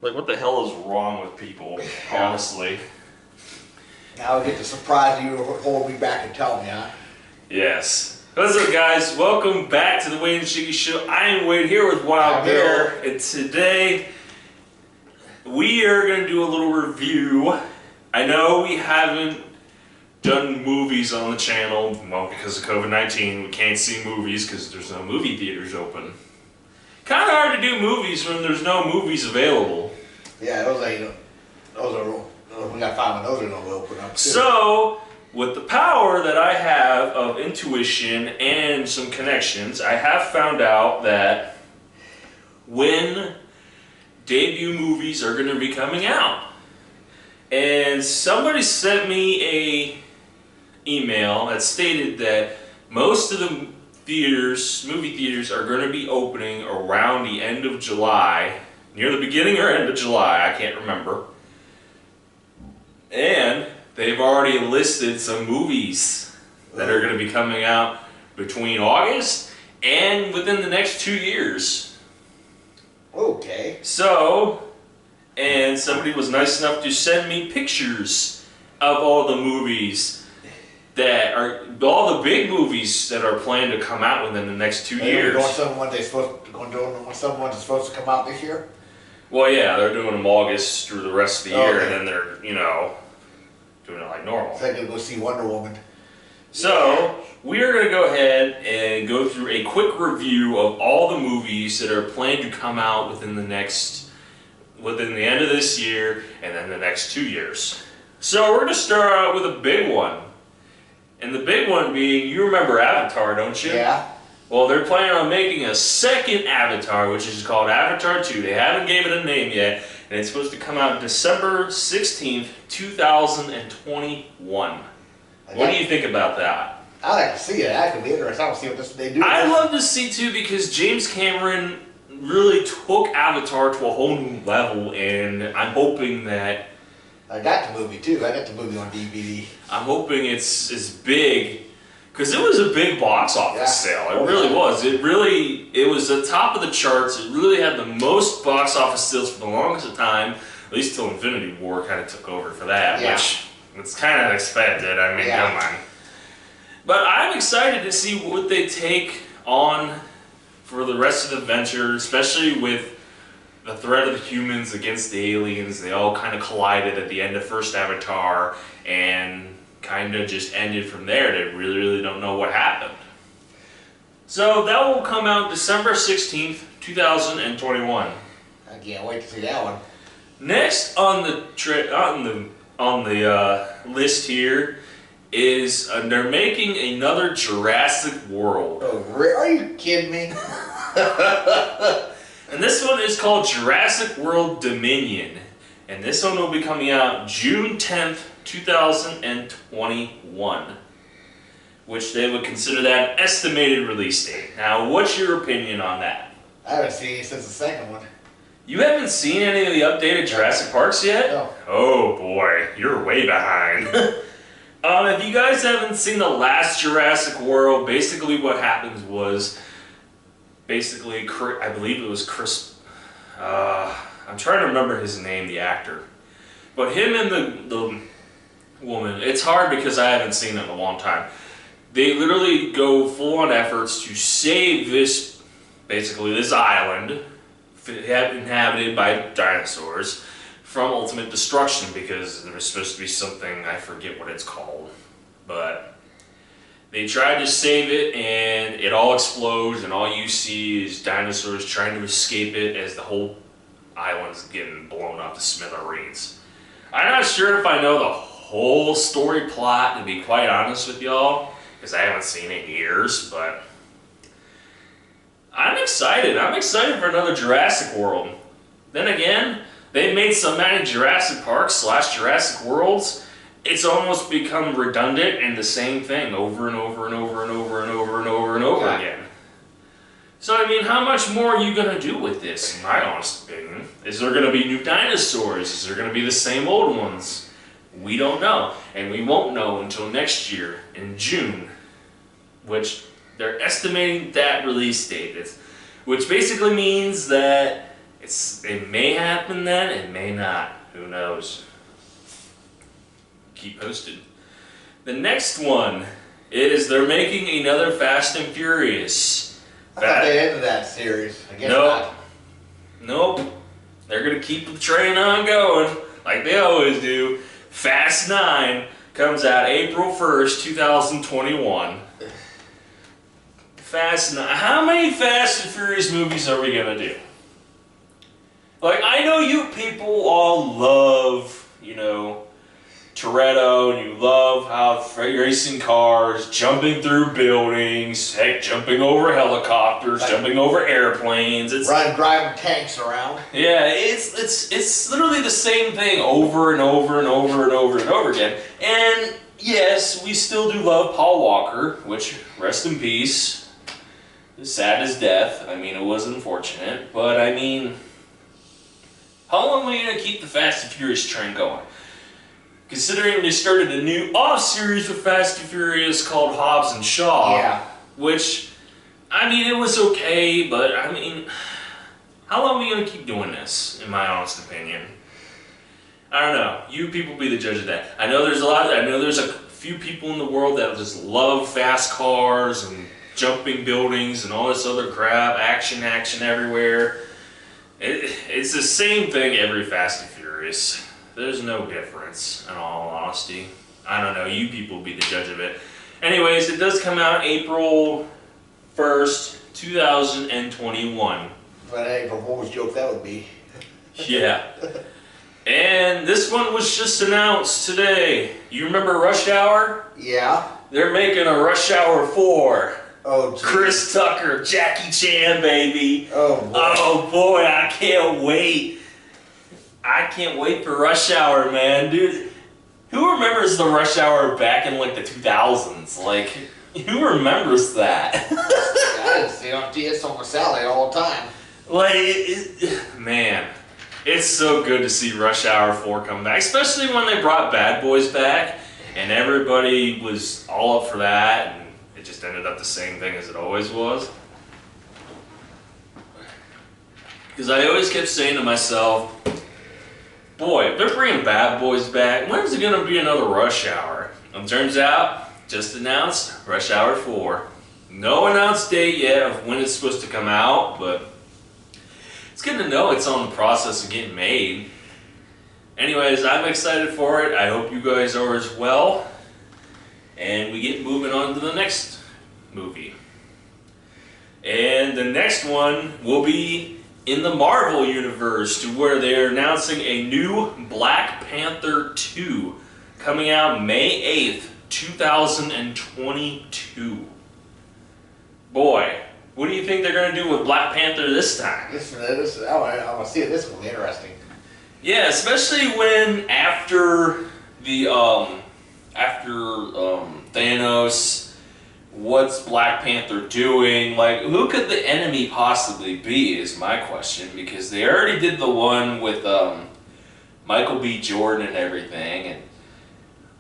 Like, what the hell is wrong with people, honestly? Now I get to surprise you or hold me back and tell me, huh? Yes. What's up, guys? Welcome back to the Wade and Shiggy Show. I am Wade here with Wild Bill, and today we are going to do a little review. I know we haven't done movies on the channel, well, because of COVID-19, we can't see movies because there's no movie theaters open. Kind of hard to do movies when there's no movies available. Yeah, those are, we gotta find when those are gonna open up too. So, with the power that I have of intuition and some connections, I have found out that when debut movies are going to be coming out. And somebody sent me a email that stated that most of the movie theaters are going to be opening around the end of July, near the beginning or end of July, I can't remember. And they've already listed some movies that are going to be coming out between August and within the next 2 years. Okay. So, and somebody was nice enough to send me pictures of all the movies that are, all the big movies that are planned to come out within the next 2 years. Doing someone they're supposed to come out this year? Well, yeah, they're doing them August through the rest of the year, and then they're, doing it like normal. So I could go see Wonder Woman. So, we are going to go ahead and go through a quick review of all the movies that are planned to come out within the end of this year and then the next 2 years. So, we're going to start out with a big one. And the big one being, you remember Avatar, don't you? Yeah. Well, they're planning on making a second Avatar, which is called Avatar 2. They haven't given it a name yet, and it's supposed to come out December 16th, 2021. What do you think about that? I'd like to see it. That could be interesting. I want to see what they do. I'd love to see too, because James Cameron really took Avatar to a whole new level, and I'm hoping that... I got the movie too. I got the movie on DVD. I'm hoping it's as big, because it was a big box office sale. It really was. It was the top of the charts. It really had the most box office sales for the longest time, at least till Infinity War kind of took over for that, which it's kind of expected. I mean, come on. But I'm excited to see what they take on for the rest of the venture, especially with the threat of the humans against the aliens. They all kind of collided at the end of first Avatar and kind of just ended from there. They really don't know what happened. So that will come out December 16th, 2021. I can't wait to see that one. Next on the list here is they're making another Jurassic World. Oh, are you kidding me? And this one is called Jurassic World Dominion. And this one will be coming out June 10th, 2021. Which they would consider that an estimated release date. Now, what's your opinion on that? I haven't seen it since the second one. You haven't seen any of the updated Jurassic Parks yet? No. Oh boy, you're way behind. If you guys haven't seen the last Jurassic World, basically what happens was, I believe it was Chris, I'm trying to remember his name, the actor. But him and the woman, it's hard because I haven't seen it in a long time. They literally go full-on efforts to save this island inhabited by dinosaurs from ultimate destruction, because there was supposed to be something, I forget what it's called, but they tried to save it and it all explodes, and all you see is dinosaurs trying to escape it as the whole island's getting blown up to smithereens. I'm not sure if I know the whole story plot, to be quite honest with y'all, because I haven't seen it in years, but I'm excited. I'm excited for another Jurassic World. Then again, they've made so many Jurassic Parks / Jurassic Worlds, it's almost become redundant and the same thing over and over and over and over and over and over and over again. So, I mean, how much more are you going to do with this, in my honest opinion? Is there going to be new dinosaurs? Is there going to be the same old ones? We don't know. And we won't know until next year, in June, which they're estimating that release date. Which basically means that It may happen then, it may not. Who knows? Keep posted. The next one is they're making another Fast and Furious. I thought they ended that series. I guess Nope. Nope. They're gonna keep the train on going like they always do. Fast 9 comes out April 1st, 2021. Fast 9. How many Fast and Furious movies are we gonna do? Like, I know you people all love, you know, Toretto, and you love how racing cars, jumping through buildings, heck, jumping over helicopters, jumping over airplanes. It's driving tanks around. Yeah, it's literally the same thing over and over and over and over and over again. And yes, we still do love Paul Walker, which, rest in peace. Sad as death. I mean, it was unfortunate, but I mean, how long are we gonna keep the Fast and Furious train going? Considering they started a new off-series with Fast and Furious called Hobbs and Shaw. Yeah. Which, I mean, it was okay, but I mean, how long are we going to keep doing this, in my honest opinion? I don't know. You people be the judge of that. I know there's a few people in the world that just love fast cars and jumping buildings and all this other crap, action everywhere. It's the same thing every Fast and Furious. There's no difference, in all honesty. I don't know, you people be the judge of it. Anyways, it does come out April 1st, 2021. What an April Fool's joke that would be. Yeah. And this one was just announced today. You remember Rush Hour? Yeah. They're making a Rush Hour 4. Oh, geez. Chris Tucker, Jackie Chan, baby. Oh, boy. Oh, boy, I can't wait. I can't wait for Rush Hour, man. Dude, who remembers the Rush Hour back in, like, the 2000s? Like, who remembers that? I just see on TS on Sally all the time. Like, man, it's so good to see Rush Hour 4 come back, especially when they brought Bad Boys back, and everybody was all up for that, and it just ended up the same thing as it always was. Because I always kept saying to myself, boy, if they're bringing Bad Boys back, when's it going to be another Rush Hour? And turns out, just announced, Rush Hour 4. No announced date yet of when it's supposed to come out, but it's good to know it's on the process of getting made. Anyways, I'm excited for it. I hope you guys are as well. And we get moving on to the next movie. And the next one will be in the Marvel Universe, to where they're announcing a new Black Panther 2 coming out May 8th, 2022. Boy, what do you think they're going to do with Black Panther this time? I want to see it. This will be interesting. Yeah, especially when after Thanos, what's Black Panther doing? Like, who could the enemy possibly be is my question, because they already did the one with Michael B. Jordan and everything, and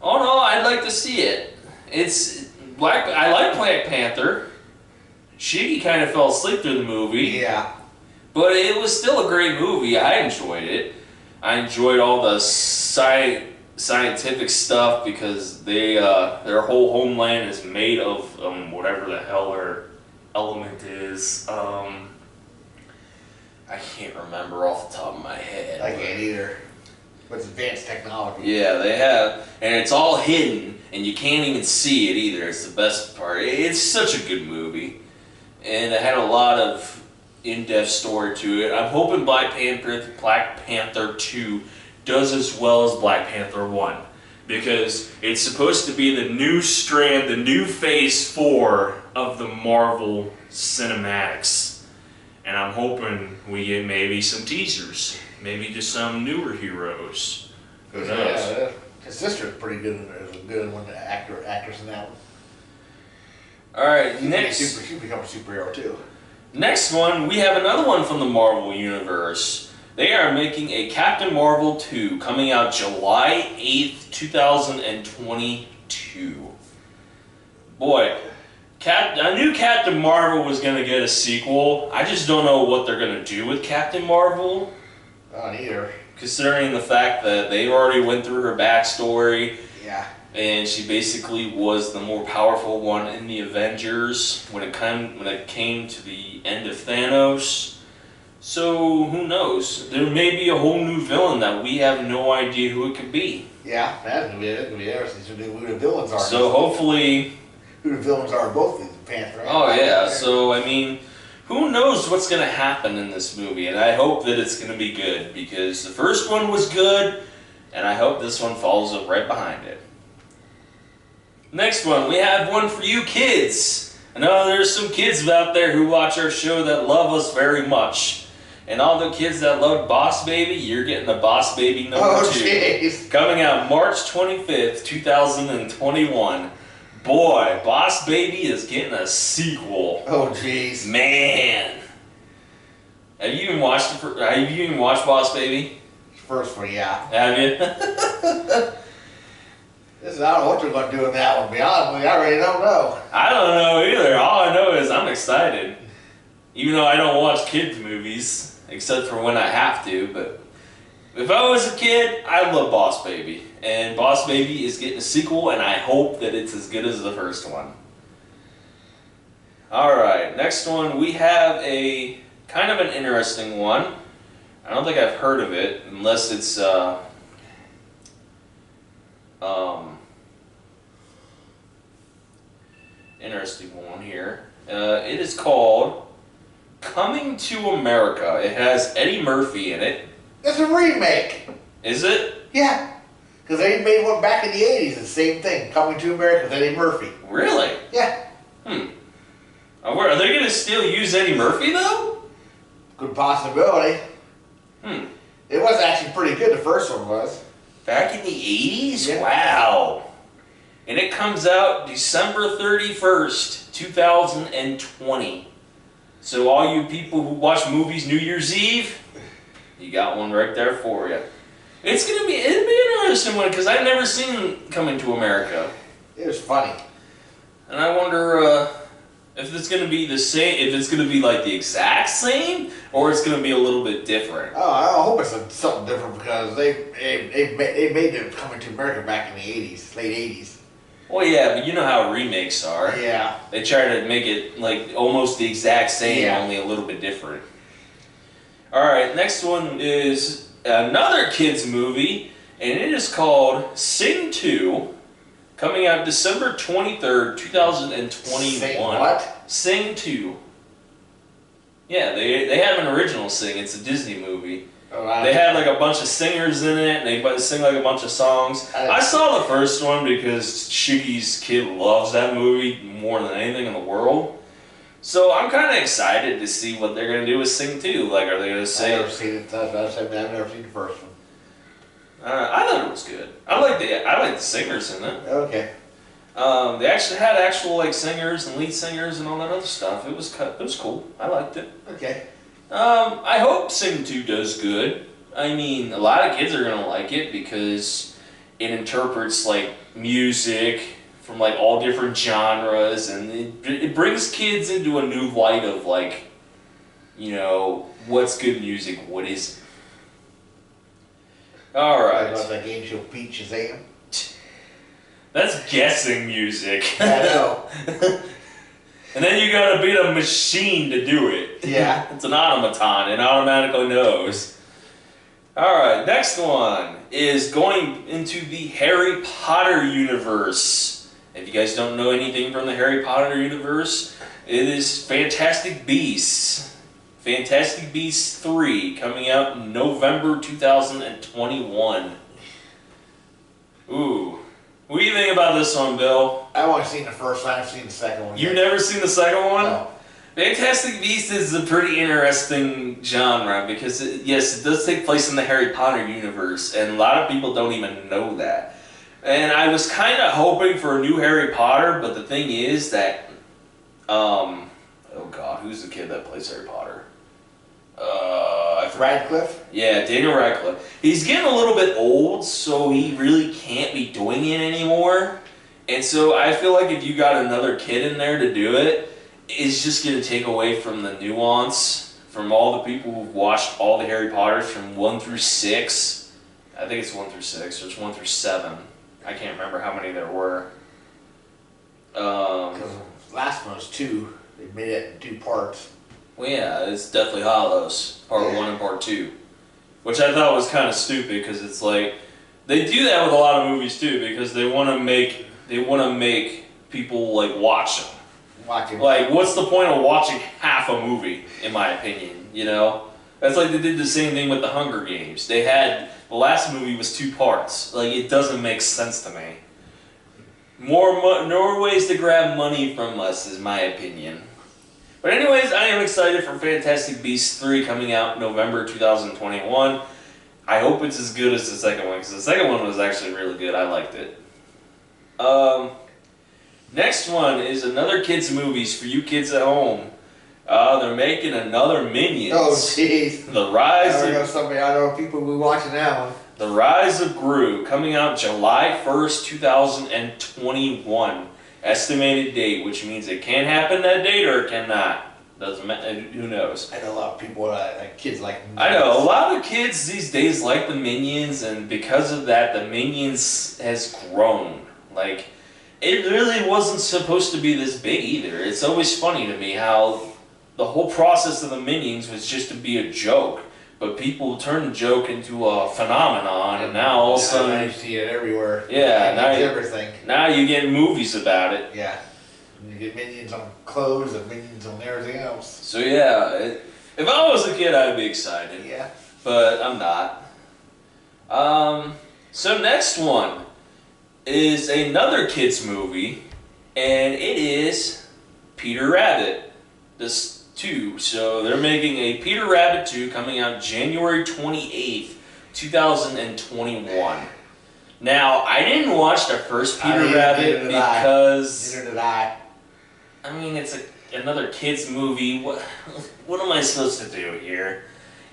oh no, I'd like to see it. I like Black Panther. She kind of fell asleep through the movie. Yeah. But it was still a great movie. I enjoyed it. I enjoyed all the scientific stuff, because their whole homeland is made of whatever the hell their element is. I can't remember off the top of my head. I can't either. With advanced technology. Yeah, they have. And it's all hidden, and you can't even see it either. It's the best part. It's such a good movie. And it had a lot of in-depth story to it. I'm hoping Black Panther 2 does as well as Black Panther 1. Because it's supposed to be the new strand, the new phase 4 of the Marvel Cinematics. And I'm hoping we get maybe some teasers. Maybe just some newer heroes. Who knows? Yeah, his sister's pretty good. Is a good one, actress in that one. Alright, next. She become a superhero too. Next one, we have another one from the Marvel Universe. They are making a Captain Marvel 2 coming out July 8th, 2022. Boy, I knew Captain Marvel was gonna get a sequel. I just don't know what they're gonna do with Captain Marvel, Not either. considering the fact that they already went through her backstory. Yeah. And she basically was the more powerful one in the Avengers when it came to the end of Thanos. So who knows? There may be a whole new villain that we have no idea who it could be. Yeah, that's gonna be it. It's gonna be interesting to know who the villains are. So hopefully, Who the villains are in both these Panther. oh yeah. So I mean, who knows what's gonna happen in this movie? And I hope that it's gonna be good because the first one was good, and I hope this one follows up right behind it. Next one, we have one for you kids. I know there's some kids out there who watch our show that love us very much. And all the kids that love Boss Baby, you're getting the Boss Baby number 2. Jeez. Coming out March 25th, 2021. Boy, Boss Baby is getting a sequel. Oh, jeez. Man. Have you even watched Boss Baby? First one, yeah. Have you? Listen, I don't know what they're going to do with that one. To be honest with you, I really don't know. I don't know either. All I know is I'm excited. Even though I don't watch kids' movies, except for when I have to, but if I was a kid, I love Boss Baby. And Boss Baby is getting a sequel, and I hope that it's as good as the first one. Alright, next one, we have a kind of an interesting one. I don't think I've heard of it, unless it's, interesting one here. It is called Coming to America. It has Eddie Murphy in it. It's a remake. Is it? Yeah. Because they made one back in the 80s, the same thing. Coming to America with Eddie Murphy. Really? Yeah. Are they going to still use Eddie Murphy, though? Good possibility. It was actually pretty good, the first one was. Back in the 80s? Yeah. Wow. And it comes out December 31st, 2020. So all you people who watch movies New Year's Eve, you got one right there for you. It'll be an interesting one because I've never seen Coming to America. It was funny. And I wonder if it's going to be the same, if it's going to be like the exact same, or it's going to be a little bit different. Oh, I hope it's something different because they made it Coming to America back in the 80s, late 80s. Well, yeah, but you know how remakes are. Yeah. They try to make it like almost the exact same, Yeah. only a little bit different. Alright, next one is another kids movie, and it is called Sing 2, coming out December 23rd, 2021. Sing what? Sing 2. Yeah, they have an original Sing. It's a Disney movie. Oh, wow. They had like a bunch of singers in it, and they sing like a bunch of songs. I saw the first one because Shiggy's kid loves that movie more than anything in the world. So I'm kind of excited to see what they're going to do with Sing 2. Like, are they going to say... I've never seen it. I've never seen the first one. I thought it was good. I like the singers in it. Okay. They actually had actual like singers and lead singers and all that other stuff. It was cool. I liked it. Okay. I hope Sing 2 does good. I mean, a lot of kids are gonna like it because it interprets like music from like all different genres, and it brings kids into a new light of like, you know, what's good music, what isn't. All I right. love that game show Pete Shazam. That's guessing music. I know. And then you gotta beat a machine to do it. Yeah. It's an automaton, it automatically knows. Alright, next one is going into the Harry Potter universe. If you guys don't know anything from the Harry Potter universe, it is Fantastic Beasts. Fantastic Beasts 3, coming out in November 2021. Ooh. What do you think about this one, Bill? I've only seen the first one. I've seen the second one. You've never seen the second one? No. Fantastic Beasts is a pretty interesting genre because, yes, it does take place in the Harry Potter universe, and a lot of people don't even know that. And I was kind of hoping for a new Harry Potter, but the thing is that, oh god, who's the kid that plays Harry Potter? Radcliffe? Yeah, Daniel Radcliffe. He's getting a little bit old, so he really can't be doing it anymore. And so I feel like if you got another kid in there to do it, it's just going to take away from the nuance from all the people who've watched all the Harry Potters from 1 through 6. I think it's 1 through 6, or it's 1 through 7. I can't remember how many there were. Because the last one was 2. They made it in 2 parts. Well, yeah, it's Deathly Hallows, part 1 and part 2. Which I thought was kind of stupid, because it's like, they do that with a lot of movies too, because they want to make people like watch them. Like, what's the point of watching half a movie, in my opinion, you know? That's like they did the same thing with the Hunger Games. The last movie was 2 parts. Like, it doesn't make sense to me. More ways to grab money from us, is my opinion. But anyways, I am excited for Fantastic Beasts 3 coming out November 2021. I hope it's as good as the second one, because the second one was actually really good. I liked it. Next one is another kids' movies for you kids at home. They're making another Minions. Oh, jeez. The Rise I know people will be watching that one. The Rise of Gru, coming out July 1st, 2021. Estimated date, which means it can happen that date or it cannot. Doesn't matter. Who knows? I know a lot of people, like kids like Minions. I know, a lot of kids these days like the Minions, and because of that, the Minions has grown. Like, it really wasn't supposed to be this big either. It's always funny to me how the whole process of the Minions was just to be a joke, but people turned the joke into a phenomenon, and now all of a sudden I see it everywhere. Yeah, everything. Now you get movies about it. Yeah, you get Minions on clothes and Minions on everything else. So yeah, if I was a kid, I'd be excited. Yeah, but I'm not. So next one is another kids movie, and it is Peter Rabbit. This 2. So they're making a Peter Rabbit 2 coming out January 28th, 2021. Now, I didn't watch the first Peter Rabbit because... Neither did I. I mean, it's another kids movie. What am I supposed to do here?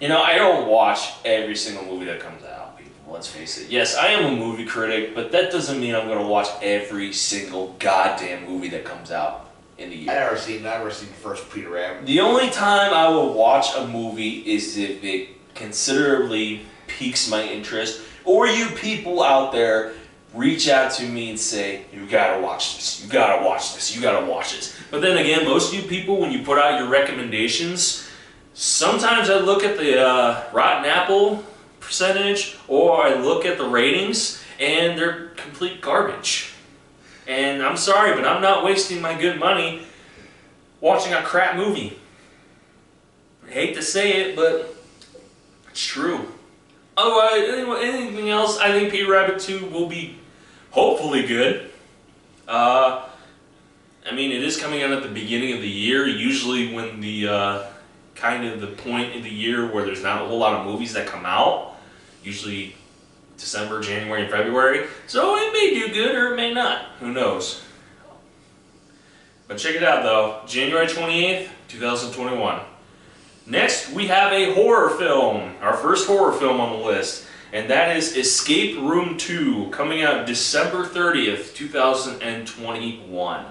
You know, I don't watch every single movie that comes out, people. Let's face it. Yes, I am a movie critic, but that doesn't mean I'm going to watch every single goddamn movie that comes out in the year. I've never seen the first Peter Rabbit. The only time I will watch a movie is if it considerably piques my interest, or you people out there reach out to me and say, you gotta watch this, you gotta watch this, you gotta watch this. But then again, most of you people, when you put out your recommendations, sometimes I look at the Rotten Apple percentage, or I look at the ratings, and they're complete garbage. And I'm sorry, but I'm not wasting my good money watching a crap movie. I hate to say it, but it's true. Otherwise, anything else, I think Peter Rabbit 2 will be hopefully good. I mean, it is coming out at the beginning of the year, usually when the kind of the point of the year where there's not a whole lot of movies that come out, usually December, January, and February. So it may do good or it may not. Who knows? But check it out though. January 28th, 2021. Next, we have a horror film. Our first horror film on the list. And that is Escape Room 2, coming out December 30th, 2021.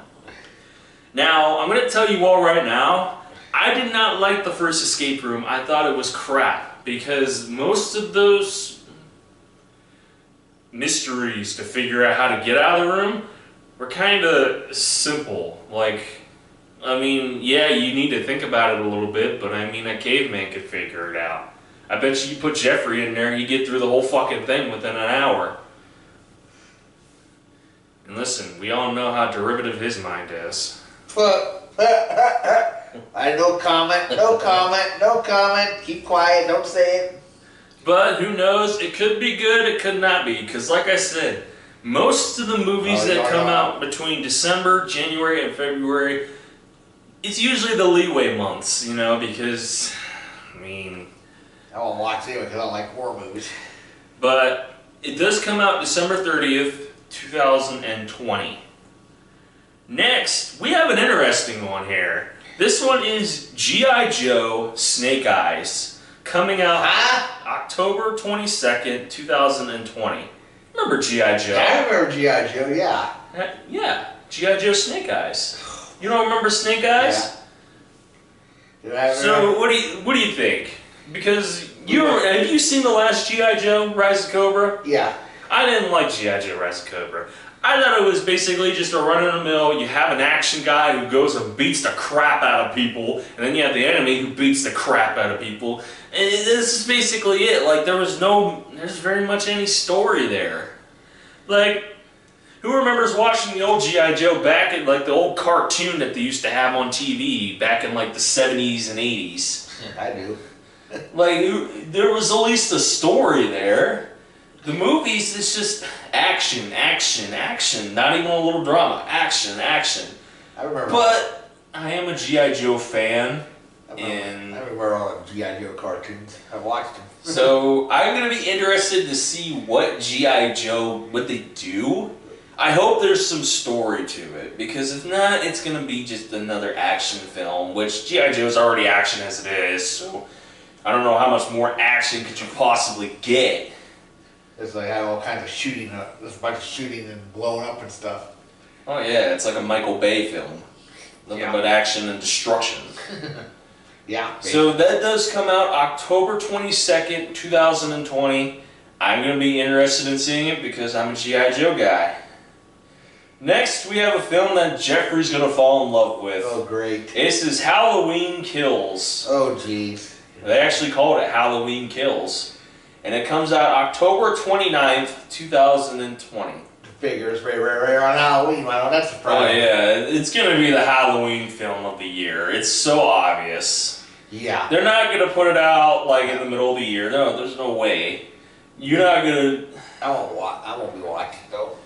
Now, I'm going to tell you all right now, I did not like the first Escape Room. I thought it was crap. Because most of those mysteries to figure out how to get out of the room were kind of simple. Like, I mean, yeah, you need to think about it a little bit, but I mean, a caveman could figure it out. I bet you put Jeffrey in there, he'd get through the whole fucking thing within an hour. And listen, we all know how derivative his mind is. No comment, no comment, no comment. Keep quiet, don't say it. But who knows? It could be good, it could not be. Because like I said, most of the movies that come out between December, January, and February, it's usually the leeway months, you know, because, I mean... I won't watch it because I don't like horror movies. But it does come out December 30th, 2020. Next, we have an interesting one here. This one is G.I. Joe Snake Eyes. Coming out October 22nd, 2020. Remember G.I. Joe? I remember G.I. Joe, yeah. Yeah, G.I. Joe Snake Eyes. You don't remember Snake Eyes? Yeah. So what do you think? Because have you seen the last G.I. Joe Rise of Cobra? Yeah. I didn't like G.I. Joe Rise of Cobra. I thought it was basically just a run-of-the-mill, you have an action guy who goes and beats the crap out of people, and then you have the enemy who beats the crap out of people. And this is basically it. Like, there's very much any story there. Like, who remembers watching the old G.I. Joe back in, like, the old cartoon that they used to have on TV back in, like, the 70s and 80s? Yeah, I do. Like, there was at least a story there. The movies, it's just action, action, action. Not even a little drama. Action, action. I remember. But I am a G.I. Joe fan. I remember all the G.I. Joe cartoons. I watched them. So I'm going to be interested to see what G.I. Joe, what they do. I hope there's some story to it. Because if not, it's going to be just another action film. Which G.I. Joe's already action as it is. So I don't know how much more action could you possibly get. It's like have all kinds of shooting, there's a bunch of shooting and blowing up and stuff. Oh yeah, it's like a Michael Bay film. Nothing but action and destruction. Yeah. So that does come out October 22nd, 2020. I'm going to be interested in seeing it because I'm a G.I. Joe guy. Next, we have a film that Jeffrey's going to fall in love with. Oh, great. This is Halloween Kills. Oh, jeez. They actually called it Halloween Kills. And it comes out October 29th, 2020. Figures right on Halloween. Well, that's a problem. Oh yeah, it's going to be the Halloween film of the year. It's so obvious. Yeah. They're not going to put it out like in the middle of the year. No, there's no way. You're not going to... I won't be watching though.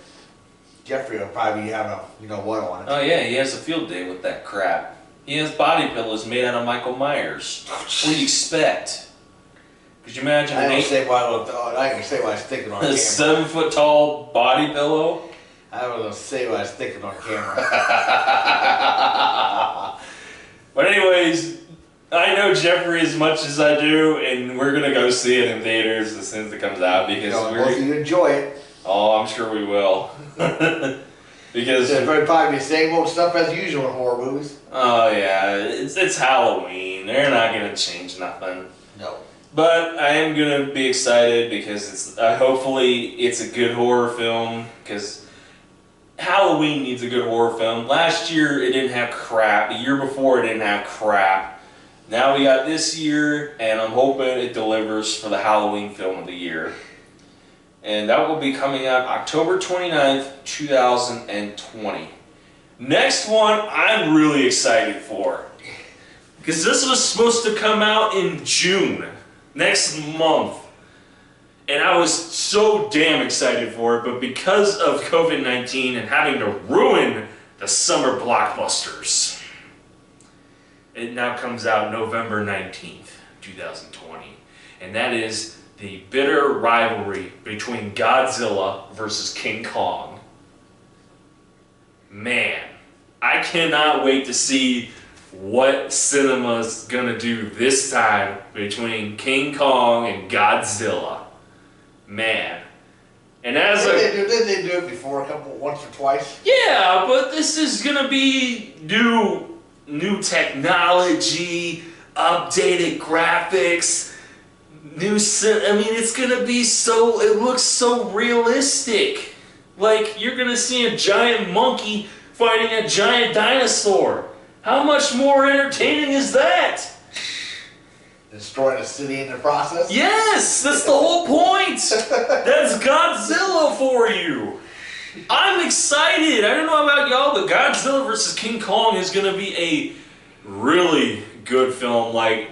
Jeffrey will probably have a what on it. Oh yeah, he has a field day with that crap. He has body pillows made out of Michael Myers. What do you expect? Could you imagine I can say what I was thinking on camera. 7 foot tall body pillow? I was gonna say what I was thinking on camera. But anyways, I know Jeffrey as much as I do, and we're gonna go see it in theaters as soon as it comes out because both of you enjoy it. Oh, I'm sure we will. Because it's probably the same old stuff as usual in horror movies. Oh yeah, it's Halloween. They're not gonna change nothing. No. But I am gonna be excited because it's hopefully it's a good horror film because Halloween needs a good horror film. Last year it didn't have crap. The year before it didn't have crap. Now we got this year, and I'm hoping it delivers for the Halloween film of the year. And that will be coming out October 29th, 2020. Next one I'm really excited for because this was supposed to come out in June. Next month. And I was so damn excited for it, but because of COVID-19 and having to ruin the summer blockbusters, it now comes out November 19th, 2020. And that is the bitter rivalry between Godzilla versus King Kong. Man, I cannot wait to see what cinema's gonna do this time between King Kong and Godzilla. Man. And as did they do it before once or twice? Yeah, but this is gonna be new technology, updated graphics, it's gonna be it looks so realistic. Like, you're gonna see a giant monkey fighting a giant dinosaur. How much more entertaining is that? Destroying a city in the process? Yes, that's the whole point. That's Godzilla for you. I'm excited. I don't know about y'all, but Godzilla vs. King Kong is going to be a really good film. Like,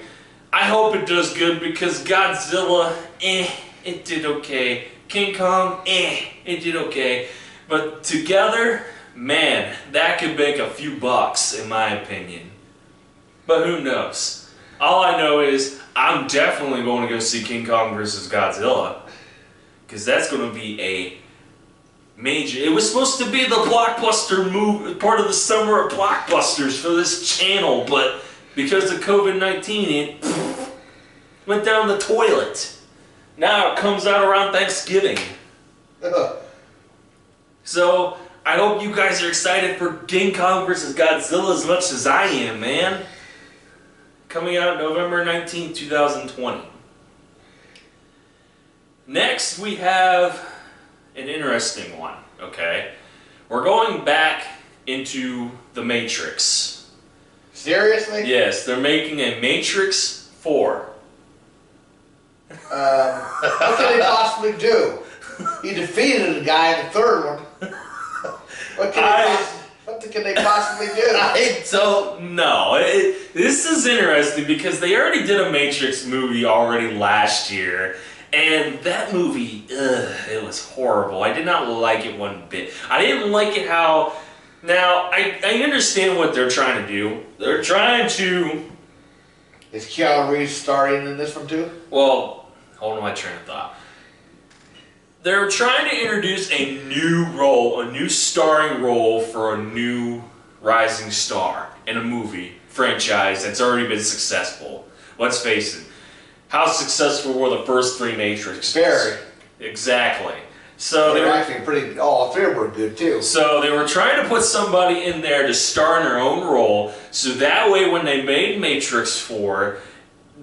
I hope it does good because Godzilla, it did okay. King Kong, it did okay. But together, man, that could make a few bucks, in my opinion. But who knows? All I know is I'm definitely going to go see King Kong vs. Godzilla. Because that's going to be a major... It was supposed to be the blockbuster movie, part of the summer of blockbusters for this channel. But because of COVID-19, it went down the toilet. Now it comes out around Thanksgiving. So... I hope you guys are excited for King Kong vs. Godzilla as much as I am, man. Coming out November 19th, 2020. Next, we have an interesting one, okay? We're going back into The Matrix. Seriously? Yes, they're making a Matrix 4. What can they possibly do? He defeated a guy in the third one. What can they possibly do? I don't know. This is interesting because they already did a Matrix movie already last year. And that movie, it was horrible. I did not like it one bit. I didn't like it how... Now, I understand what they're trying to do. They're trying to... Is Keanu Reeves starring in this one too? Well, hold on my train of thought. They're trying to introduce a new role, a new starring role for a new rising star in a movie franchise that's already been successful. Let's face it. How successful were the first 3 Matrixes? Very. Exactly. So they were actually pretty. All 3 were good too. So they were trying to put somebody in there to star in their own role, so that way when they made Matrix 4,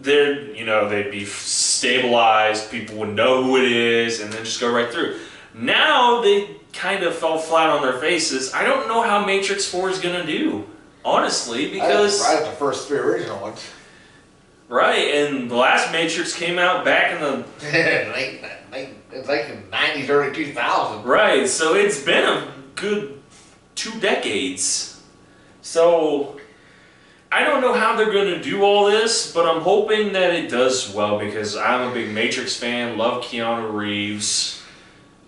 they'd be stabilized, people would know who it is, and then just go right through. Now they kind of fell flat on their faces. I don't know how Matrix 4 is gonna do, honestly, because right at the first 3 original ones. Right, and the last Matrix came out back in the... It's like in the 90s, early 2000s. Right, so it's been a good 2 decades. So, I don't know how they're going to do all this, but I'm hoping that it does well because I'm a big Matrix fan, love Keanu Reeves.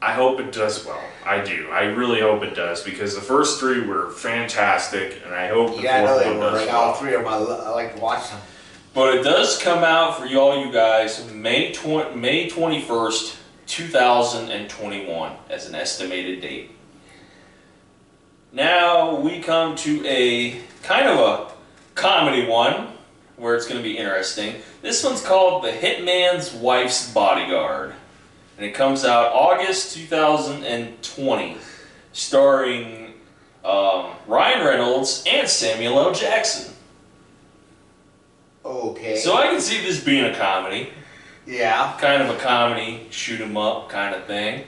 I hope it does well. I do. I really hope it does because the first 3 were fantastic, and I hope the fourth one does well. All 3 of them, I like to watch them. But it does come out for you guys May 21st, 2021 as an estimated date. Now we come to a kind of a comedy one where it's going to be interesting. This one's called The Hitman's Wife's Bodyguard. And it comes out August 2020, starring Ryan Reynolds and Samuel L. Jackson. Okay. So I can see this being a comedy. Yeah. Kind of a comedy, shoot 'em up kind of thing.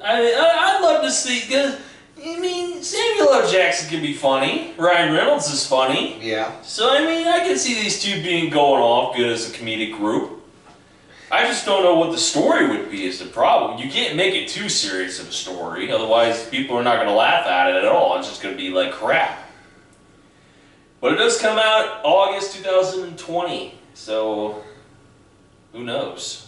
I'd love to see, because, I mean, Samuel L. Jackson can be funny. Ryan Reynolds is funny. Yeah. So, I mean, I can see these two being going off good as a comedic group. I just don't know what the story would be is the problem. You can't make it too serious of a story, otherwise people are not going to laugh at it at all. It's just going to be like crap. But it does come out August 2020, so who knows?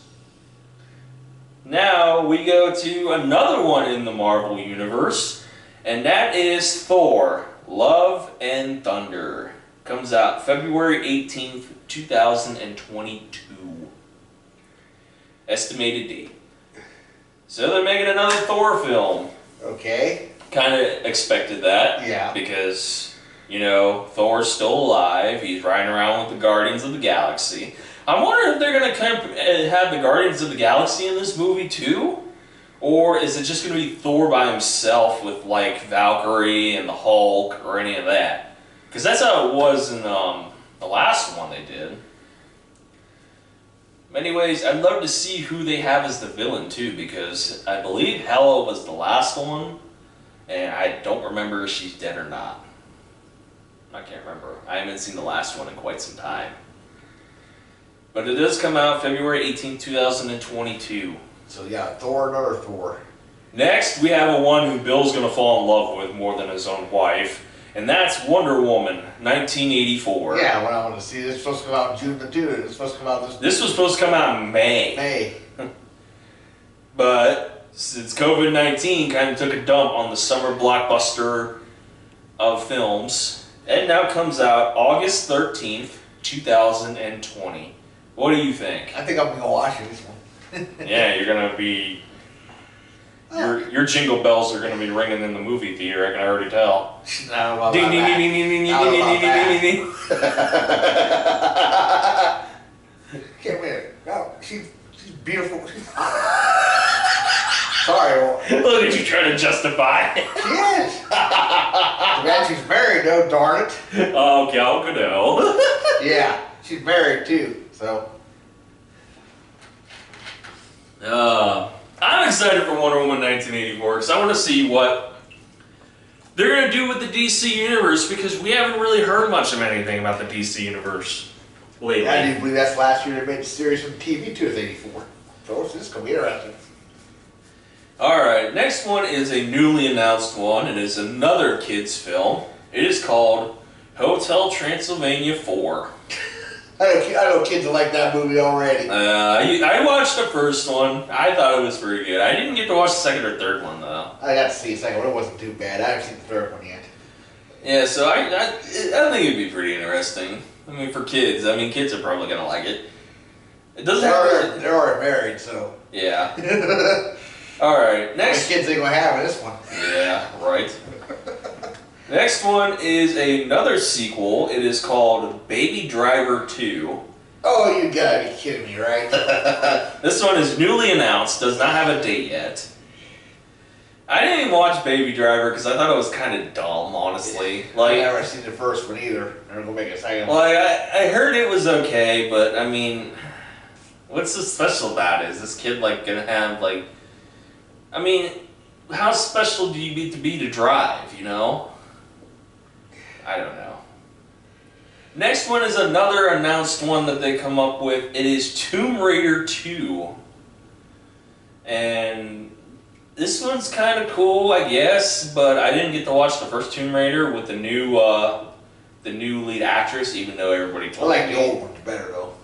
Now we go to another one in the Marvel Universe, and that is Thor, Love and Thunder. Comes out February 18th, 2022. Estimated date. So they're making another Thor film. Okay. Kind of expected that. Yeah. Because... you know, Thor's still alive. He's riding around with the Guardians of the Galaxy. I'm wondering if they're going to have the Guardians of the Galaxy in this movie too? Or is it just going to be Thor by himself with, like, Valkyrie and the Hulk or any of that? Because that's how it was in the last one they did. Anyways, I'd love to see who they have as the villain too, because I believe Hela was the last one, and I don't remember if she's dead or not. I can't remember. I haven't seen the last one in quite some time. But it does come out February 18, 2022. So yeah, Thor, another Thor. Next, we have a one who Bill's going to fall in love with more than his own wife, and that's Wonder Woman, 1984. Yeah, when I want to see this, it's supposed to come out in June the 2nd. It's supposed to come out this. This was supposed to come out in May. May. But since COVID-19 kind of took a dump on the summer blockbuster of films, it now comes out August 13th, 2020. What do you think? I think I'm going to watch this one. Yeah, you're going to be... Your jingle bells are going to be ringing in the movie theater, I can already tell. Not about Ding, ding, that. ding, ding, ding, ding, ding, ding, ding, ding. Come here. No, she's beautiful. Sorry. Look at you trying to justify it. She is. Man, she's married though, darn it. Oh, Gal Gadot. Yeah, she's married too, so. I'm excited for Wonder Woman 1984 because I want to see what they're going to do with the DC Universe because we haven't really heard much of anything about the DC Universe lately. I do believe that's last year they made the series from TV too, is 84. So this is going to be interesting. Alright, next one is a newly announced one. It is another kids film. It is called Hotel Transylvania 4. I know kids will like that movie already. I watched the first one. I thought it was pretty good. I didn't get to watch the second or third one though. I got to see the second one. It wasn't too bad. I haven't seen the third one yet. Yeah, so I think it'd be pretty interesting. I mean, for kids. I mean, kids are probably gonna like it. It doesn't. They're already married, so. Yeah. All right. Next. The kids ain't gonna have this one. Yeah. Right. Next one is another sequel. It is called Baby Driver 2. Oh, you gotta be kidding me, right? This one is newly announced. Does not have a date yet. I didn't even watch Baby Driver because I thought it was kind of dumb, honestly. Like, I've never seen the first one either. They're gonna make a second one. Like, I heard it was okay, but I mean, what's so special about it? Is this kid like gonna have like? I mean, how special do you need to be to drive? You know? I don't know. Next one is another announced one that they come up with. It is Tomb Raider 2, and this one's kind of cool, I guess, but I didn't get to watch the first Tomb Raider with the new lead actress, even though everybody I told like me. the old ones better though.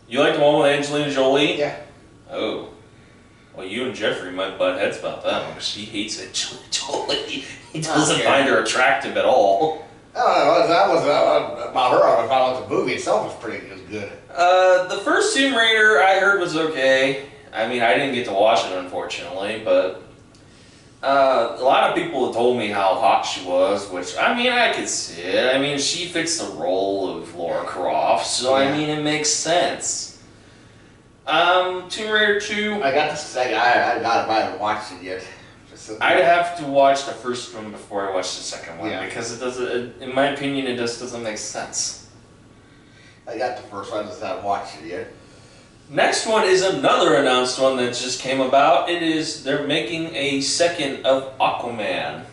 You like the one with Angelina Jolie? Yeah. Oh. Well, you and Jeffrey might butt heads about that one, because she hates Angelina Jolie. He doesn't find her attractive at all. I don't know. That was about her. I thought the movie itself was pretty good. The first Tomb Raider I heard was okay. I mean, I didn't get to watch it, unfortunately, but a lot of people have told me how hot she was, which, I mean, I could see it. I mean, she fits the role of Lara Croft, so, Yeah. I mean, it makes sense. Tomb Raider 2, I got the second. I got it, but I haven't watched it yet. I'd have to watch the first one before I watch the second one, Yeah. because it doesn't, in my opinion, it just doesn't make sense. I got the first one, I just haven't watched it yet. Next one is another announced one that just came about. It is, they're making a second of Aquaman.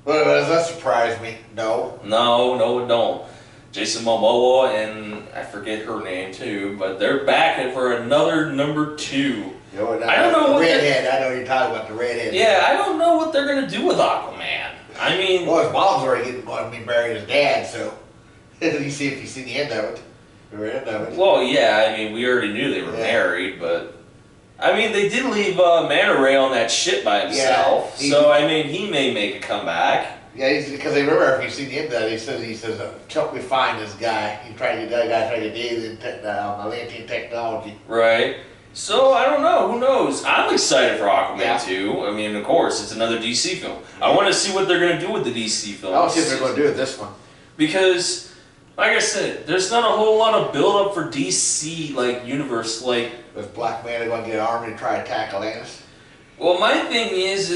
Well, does that surprise me? No. No, it don't. Jason Momoa and I forget her name too, but they're back for another number 2. You know, I don't know the what redhead. I know you're talking about the redhead. Yeah, I don't know what they're gonna do with Aquaman. I mean, Well, his mom's already going to be married his dad, so you see if you see the end of it. The end of it. well, yeah, I mean, we already knew they were Yeah. married, but I mean, they did leave Manta Ray on that shit by himself, Yeah, so I mean, he may make a comeback. Yeah, because they remember if you see the end of that, he says, help me find this guy. He tried to that guy tried to deal in Atlantean technology. Right. So, I don't know. Who knows? I'm excited for Aquaman Yeah. 2. I mean, of course, it's another DC film. I want to see what they're going to do with the DC film. I don't see what they're going to do with this one. Because, like I said, there's not a whole lot of build-up for DC, like, universe. Like, Was Black Manta going to get armed and try to attack Atlantis? well, my thing is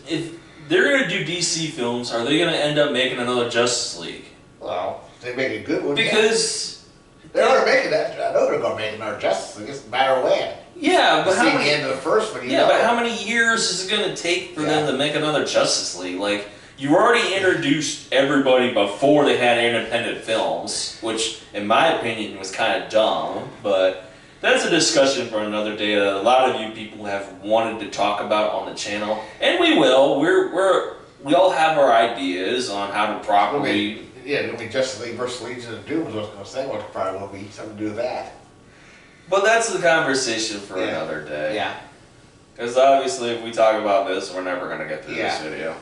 if they're going to do DC films, are they going to end up making another Justice League? Well, they make a good one. Because, They're already making that. I know they're going to make another Justice League. It's a matter of when. yeah, but See how the many... end of the first one, you Yeah, know. but how many years is it going to take for them to make another Justice League? Like, you already introduced everybody before they had independent films, which, in my opinion, was kind of dumb, but that's a discussion for another day that a lot of you people have wanted to talk about on the channel, and we will. We all have our ideas on how to properly... Yeah, it'll be Justice League versus Legion of Doom is what I was going to say. What probably will be something to do with that. But that's a conversation for Yeah. another day. Yeah. Because obviously if we talk about this, we're never going to get through this video.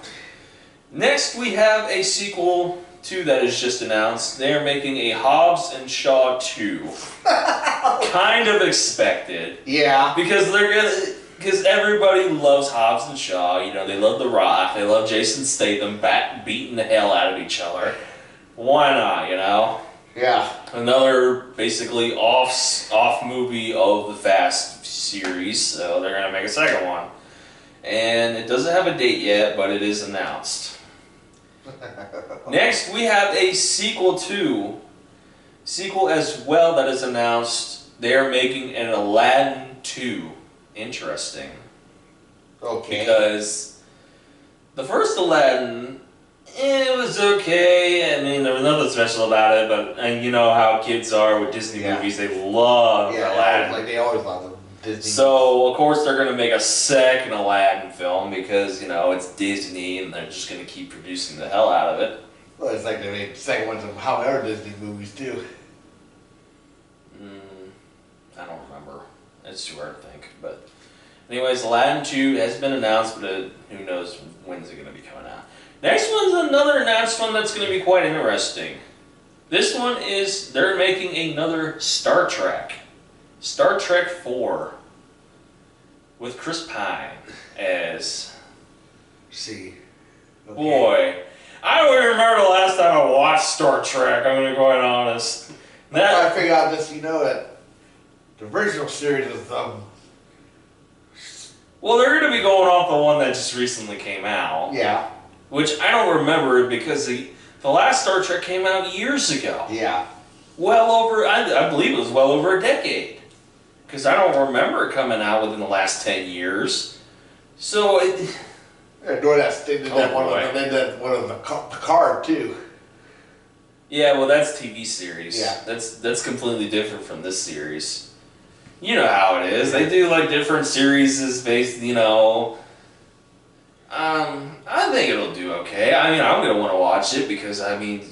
Next we have a sequel to that is just announced. They are making a Hobbs and Shaw 2. Kind of expected. Yeah. Because because everybody loves Hobbs and Shaw. You know, they love The Rock. They love Jason Statham beating the hell out of each other. Why not, you know? Yeah. Another basically off movie of the Fast series, so they're gonna make a second one. And it doesn't have a date yet, but it is announced. Next, we have a sequel as well that is announced. They are making an Aladdin 2. Interesting. Okay. Because the first Aladdin, it was okay. I mean, there was nothing special about it, but and you know how kids are with Disney movies, they love Aladdin. Like they always love them. Disney. So, of course, they're going to make a second Aladdin film because, you know, it's Disney and they're just going to keep producing the hell out of it. Well, it's like they made second ones of however Disney movies too. I don't remember. It's too hard to think. But, anyways, Aladdin 2 has been announced, but who knows when's it going to be coming out. Next one's another announced one that's going to be quite interesting. This one is they're making another Star Trek. Star Trek 4 with Chris Pine as... See. Okay. Boy, I don't even remember the last time I watched Star Trek, I'm going to be quite honest. I figured out this, you know, that the original series is, well, they're going to be going off the one that just recently came out. Yeah. Which I don't remember because the last Star Trek came out years ago. Yeah. Well over, I believe it was well over a decade. Because I don't remember it coming out within the last 10 years. So it... Yeah, during that, they did that one of the Picard too. Yeah, well that's TV series. Yeah. That's completely different from this series. You know how it is. They do like different series based, you know... I think it'll do okay. I mean, I'm going to want to watch it because, I mean...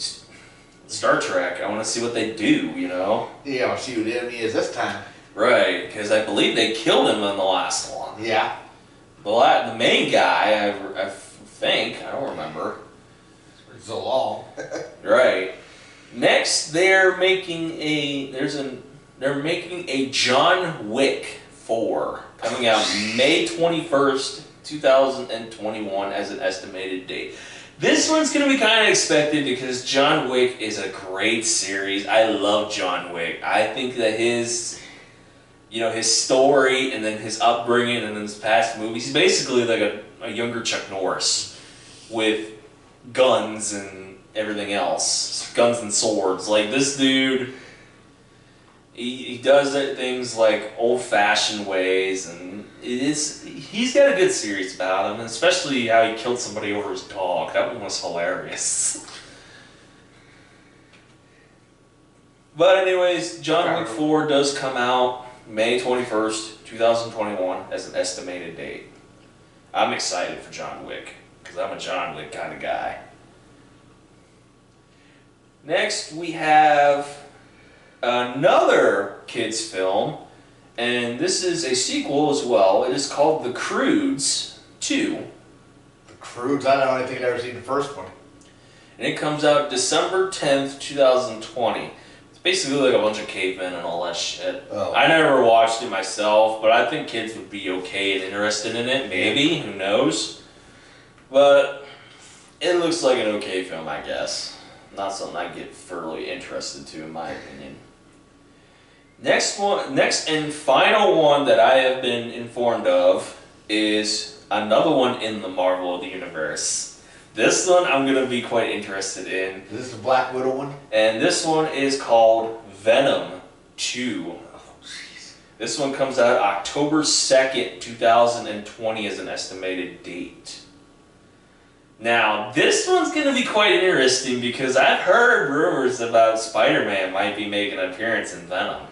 Star Trek, I want to see what they do, you know? Yeah, I want to see who the enemy is this time. Right, because I believe they killed him in the last one. Yeah. The main guy, I think, I don't remember. It's so long. Right. Next, they're making a John Wick 4 coming out May 21st, 2021 as an estimated date. This one's going to be kind of expected because John Wick is a great series. I love John Wick. I think that his story and then his upbringing and then his past movies, he's basically like a younger Chuck Norris with guns and everything else. Guns and swords. Like this dude, he does things like old-fashioned ways and he's got a good series about him, and especially how he killed somebody over his dog. That one was hilarious. But anyways, John Wick 4 does come out May 21st, 2021 as an estimated date. I'm excited for John Wick because I'm a John Wick kind of guy. Next we have another kids film, and this is a sequel as well. It is called The Croods 2. The Croods? I don't think I've ever seen the first one. And it comes out December 10th, 2020. It's basically like a bunch of cavemen and all that shit. Oh. I never watched it myself, but I think kids would be okay and interested in it. Maybe, who knows? But it looks like an okay film, I guess. Not something I get thoroughly interested to, in my opinion. Next and final one that I have been informed of is another one in the Marvel Universe. This one I'm going to be quite interested in. Is this the Black Widow one? And this one is called Venom 2. Oh, jeez. This one comes out October 2nd, 2020 as an estimated date. Now, this one's going to be quite interesting because I've heard rumors about Spider-Man might be making an appearance in Venom.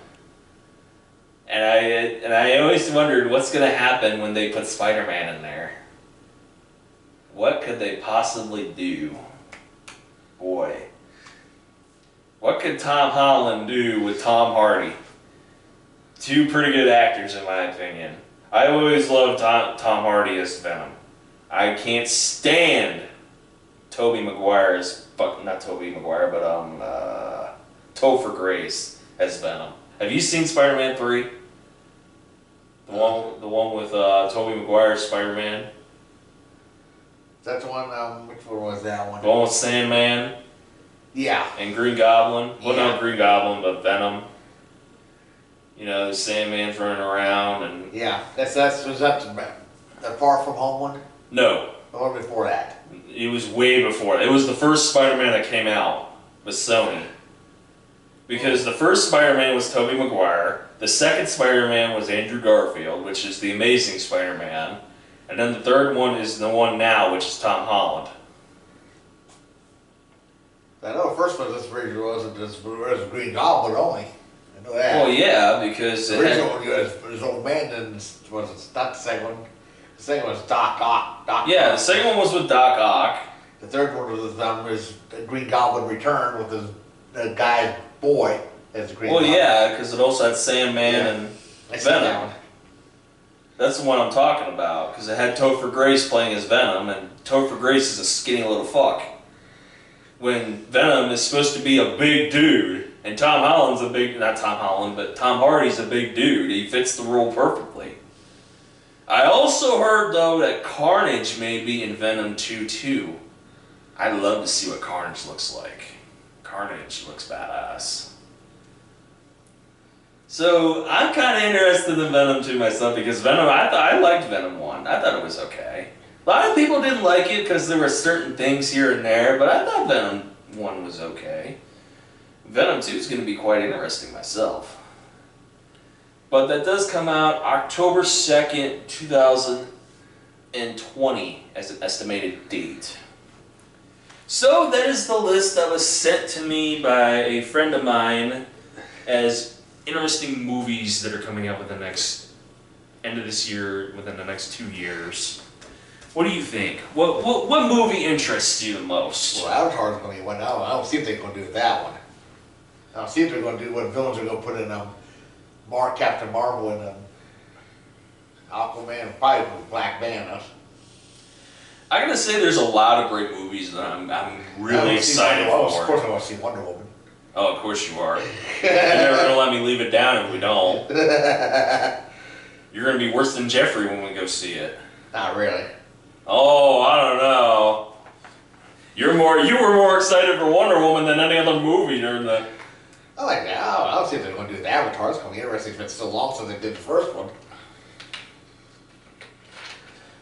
And I always wondered what's going to happen when they put Spider-Man in there. What could they possibly do? Boy. What could Tom Holland do with Tom Hardy? Two pretty good actors in my opinion. I always loved Tom Hardy as Venom. I can't stand Tobey Maguire's, not Tobey Maguire, but Topher Grace as Venom. Have you seen Spider-Man 3? The one with Tobey Maguire's Spider-Man? That's the one, which one was that one? The one with Sandman? Yeah. And Green Goblin? Well, Yeah. not Green Goblin, but Venom. You know, the Sandman's running around and... Yeah, that's the Far From Home one? No. The one before that? It was way before. It was the first Spider-Man that came out with Sony. Because the first Spider-Man was Tobey Maguire, the second Spider-Man was Andrew Garfield, which is the Amazing Spider-Man, and then the third one is the one now, which is Tom Holland. I know the first one this original wasn't just was Green Goblin only. I know that. Well, yeah, because The original one was his old man, and was not the second one. The second one was Doc Ock. Yeah, the second one was with Doc Ock. The third one was Green Goblin Return with the guy's boy as the Green Well, Goblin. yeah, because it also had Sandman and I see that Venom. one. That's the one I'm talking about, because it had Topher Grace playing as Venom, and Topher Grace is a skinny little fuck. When Venom is supposed to be a big dude, and Tom Holland's a big, not Tom Holland, but Tom Hardy's a big dude. He fits the role perfectly. I also heard, though, that Carnage may be in Venom 2 too. I'd love to see what Carnage looks like. Carnage looks badass. So, I'm kind of interested in Venom 2 myself, because Venom, I liked Venom 1. I thought it was okay. A lot of people didn't like it because there were certain things here and there, but I thought Venom 1 was okay. Venom 2 is going to be quite interesting myself. But that does come out October 2nd, 2020 as an estimated date. So that is the list that was sent to me by a friend of mine as interesting movies that are coming out within the next end of this year, within the next 2 years. What do you think? What movie interests you the most? Well, Avatar's going to get one. I don't see if they're going to do that one. I don't see if they're going to do what villains are going to put in Captain Marvel and Aquaman, probably Black Manta. I gotta say, there's a lot of great movies that I'm really excited Of for. course, I want to see Wonder Woman. Oh, of course you are. You're never gonna let me leave it down if we don't. You're gonna be worse than Jeffrey when we go see it. Not really. Oh, I don't know. You were more excited for Wonder Woman than any other movie during the. I like that. I don't see if they're going to do the Avatar. It's going to be interesting if it's so long since they did the first one.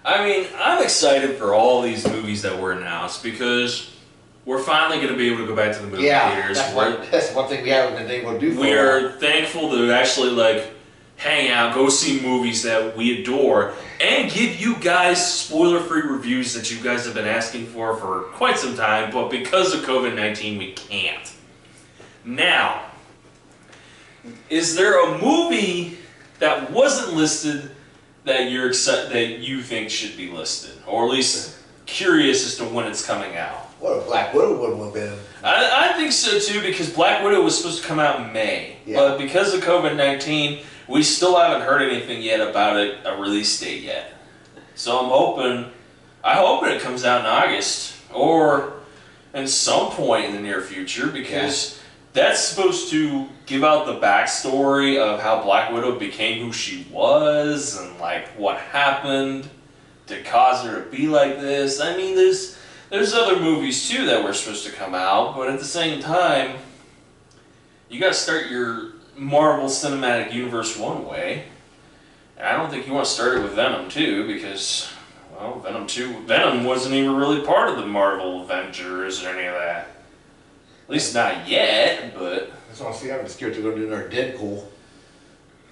I mean, I'm excited for all these movies that were announced because we're finally going to be able to go back to the movie theaters. That's one thing we haven't been able to do for We are thankful to actually hang out, go see movies that we adore, and give you guys spoiler-free reviews that you guys have been asking for quite some time, but because of COVID-19, we can't. Now, is there a movie that wasn't listed that you think should be listed, or at least curious as to when it's coming out? What a Black Widow would have been. I think so too, because Black Widow was supposed to come out in May, but because of COVID-19, we still haven't heard anything yet about a release date yet. So I'm hoping it comes out in August or in some point in the near future, because that's supposed to give out the backstory of how Black Widow became who she was and what happened to cause her to be like this. I mean, there's other movies too that were supposed to come out, but at the same time, you got to start your Marvel Cinematic Universe one way. And I don't think you want to start it with Venom 2 because, well, Venom wasn't even really part of the Marvel Avengers or any of that. At least not yet, but I just want to see how it's scared to go do their Deadpool.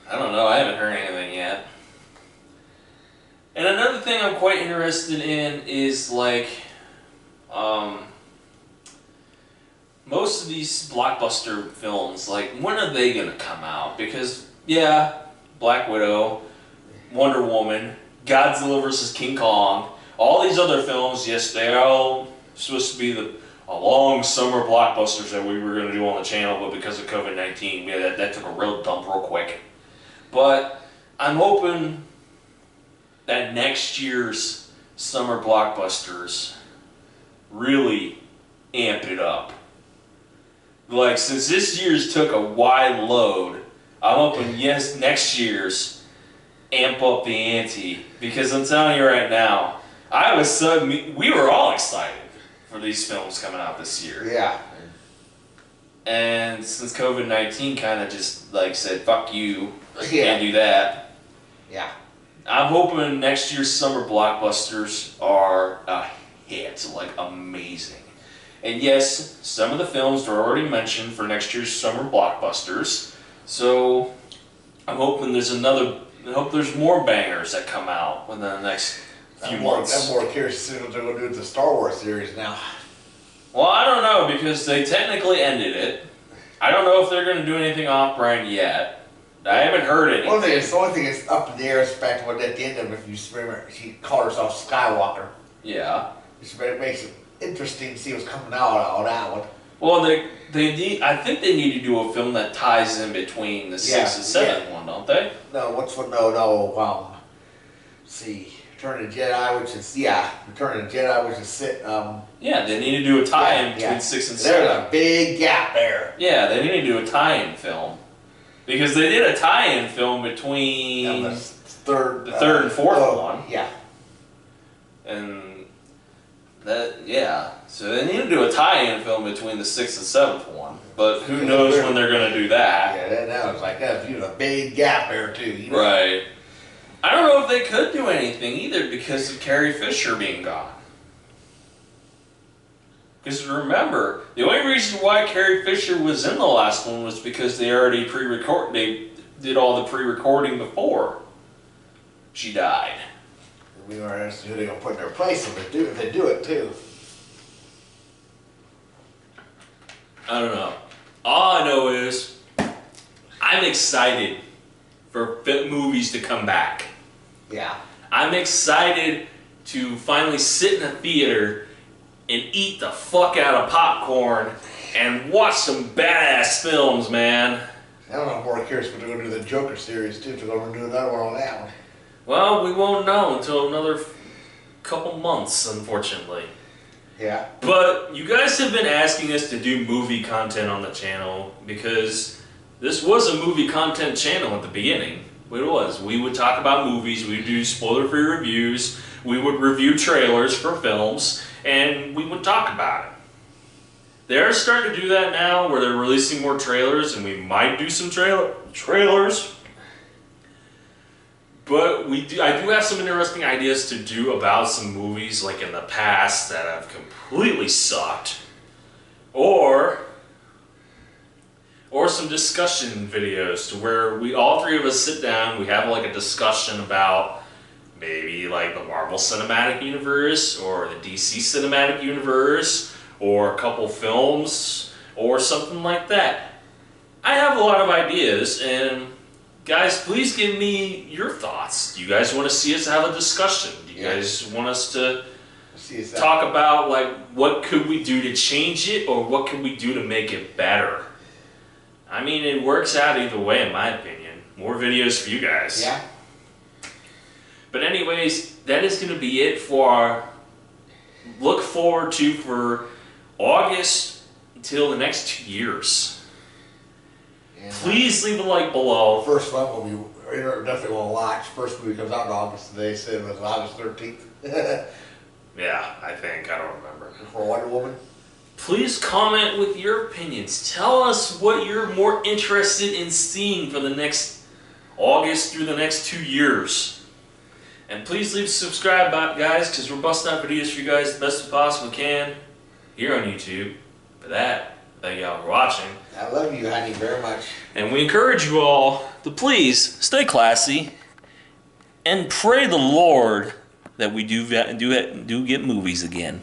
I don't know, I haven't heard anything yet. And another thing I'm quite interested in is most of these blockbuster films, when are they gonna come out? Because, Black Widow, Wonder Woman, Godzilla vs. King Kong, all these other films, yes, they're all supposed to be a long summer blockbusters that we were gonna do on the channel, but because of COVID-19, that took a real dump real quick. But I'm hoping that next year's summer blockbusters really amp it up. Since this year's took a wide load, I'm hoping next year's amp up the ante, because I'm telling you right now, we were all excited for these films coming out this year. Yeah. And since COVID-19 kind of just said, fuck you, can't do that. Yeah. I'm hoping next year's summer blockbusters are a hit, like amazing. And yes, some of the films are already mentioned for next year's summer blockbusters. So I'm hoping I hope there's more bangers that come out within the next few months. I'm more curious to see what they're going to do with the Star Wars series now. Well, I don't know, because they technically ended it. I don't know if they're going to do anything off-brand yet. I haven't heard anything. The only thing that's up in the air is the fact that at the end of it, if you remember, she called herself Skywalker. Yeah. Which makes it interesting to see what's coming out on that one. Well, they need. I think they need to do a film that ties in between the 6th and 7th one, don't they? No, let's see, Return of the Jedi, which is Return of the Jedi, which is yeah, they need to do a tie-in between 6 and 7. There's a big gap there. Yeah, they need to do a tie-in film. Because they did a tie-in film between the third and fourth one. Yeah. And so they need to do a tie-in film between the 6th and 7th one. But who knows when they're going to do that. Yeah, that was like that. You know, a big gap there too. You know? Right. I don't know if they could do anything either because of Carrie Fisher being gone. Because remember, the only reason why Carrie Fisher was in the last one was because they already they did all the pre-recording before she died. We were asking who they're going to put in their place if they do it too. I don't know. All I know is I'm excited for movies to come back. Yeah. I'm excited to finally sit in a theater and eat the fuck out of popcorn and watch some badass films, man. I don't know, I'm more curious what they're going to do with the Joker series too, if they're going to do another one on that one. Well, we won't know until another couple months, unfortunately. Yeah. But you guys have been asking us to do movie content on the channel because this was a movie content channel at the beginning. It was. We would talk about movies, we would do spoiler-free reviews, we would review trailers for films, and we would talk about it. They're starting to do that now where they're releasing more trailers, and we might do some trailers. But I do have some interesting ideas to do about some movies like in the past that have completely sucked. Or some discussion videos to where all three of us sit down, we have like a discussion about maybe like the Marvel Cinematic Universe or the DC Cinematic Universe or a couple films or something like that. I have a lot of ideas, and guys, please give me your thoughts. Do you guys want to see us have a discussion? Do you guys want us to talk about like what could we do to change it or what could we do to make it better? I mean, it works out either way in my opinion. More videos for you guys. Yeah. But anyways, that is going to be it for our look forward to for August until the next 2 years. And please leave a like below. First one will be definitely want to watch. First movie comes out in August. They said it was August 13th. Yeah, I think. I don't remember. For Wonder Woman. Please comment with your opinions. Tell us what you're more interested in seeing for the next August through the next 2 years. And please leave a subscribe button, guys, because we're busting out videos for you guys the best we possibly can here on YouTube. For that, thank y'all for watching. I love you, honey, very much. And we encourage you all to please stay classy and pray the Lord that we do get movies again.